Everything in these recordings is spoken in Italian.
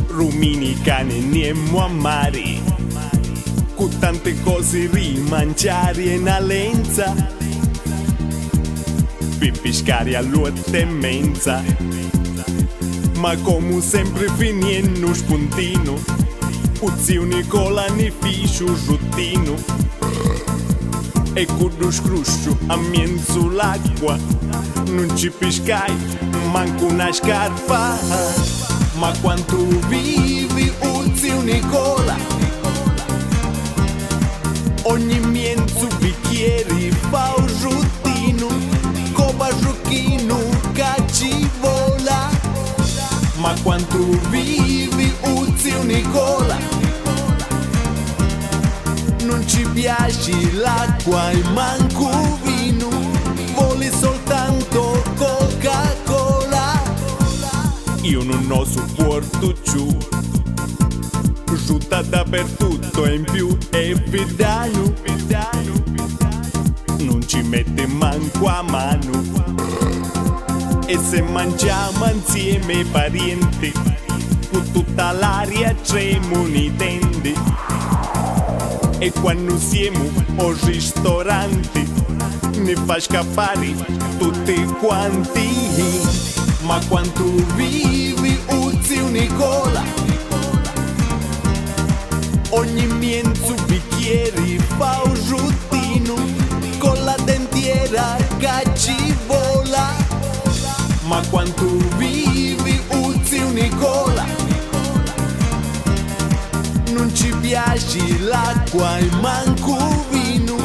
Rumini cane niemo a mari, con tante cose rimangiare in alenza, per pescare all'ottemenza, ma come sempre finendo spuntino, o zio Nicola ne fiscio ruttino, e con lo scruscio a mezzo l'acqua, non ci pescai, manco una scarpa. Ma quanto vivi, zio Nicola, ogni mezzo bicchiere fa un ruttino, come giochino che ci vola. Ma quanto vivi, zio Nicola, non ci piace l'acqua e manco vino, vuole soltanto Coca-Cola. Io non ho supporto giù, giutta dappertutto e in più è vedano, non ci mette manco a mano. E se mangiamo insieme parenti, con tutta l'aria tremo nei denti. E quando siamo al ristorante, ne fa scappare tutti quanti. Ma quanto vivi, zio Nicola, ogni mezzo bicchiere fa un ruttino, con la dentiera che ci vola. Ma quanto vivi, zio Nicola, non ci piace l'acqua e manco vino,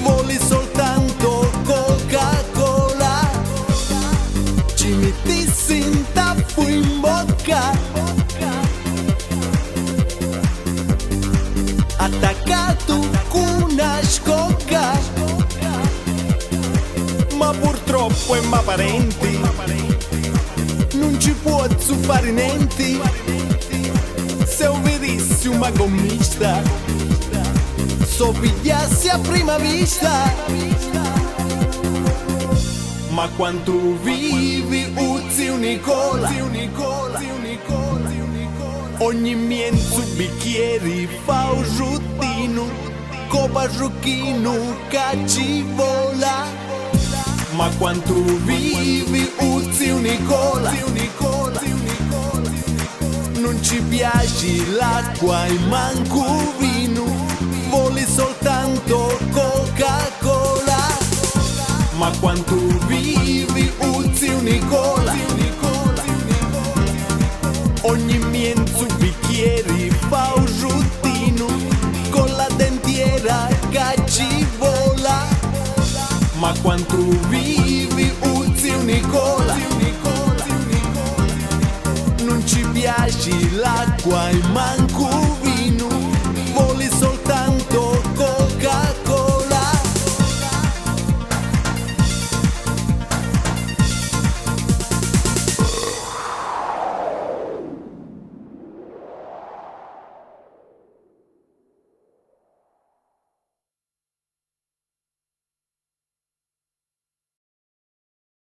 vuole soltanto Coca-Cola. Ci mettissi in tappo in bocca, attaccato con una scocca, ma purtroppo è ma parenti, non ci può fare niente. Se ho vedessi un gommista, so pigliassi a prima vista. Ma quanto vivi, zio Nicola, ogni mezzo bicchiere fa un ruttino, come giochino che ci vola. Ma quanto vivi, zio Nicola, non ci piace l'acqua e manco vino, vuole soltanto Coca-Cola. Ma quanto vivi, zio Nicola, ogni mezzo bicchiere fa un ruttino, con la dentiera che ci vola. Ma quanto vivi, zio Nicola, non ci piace l'acqua e manco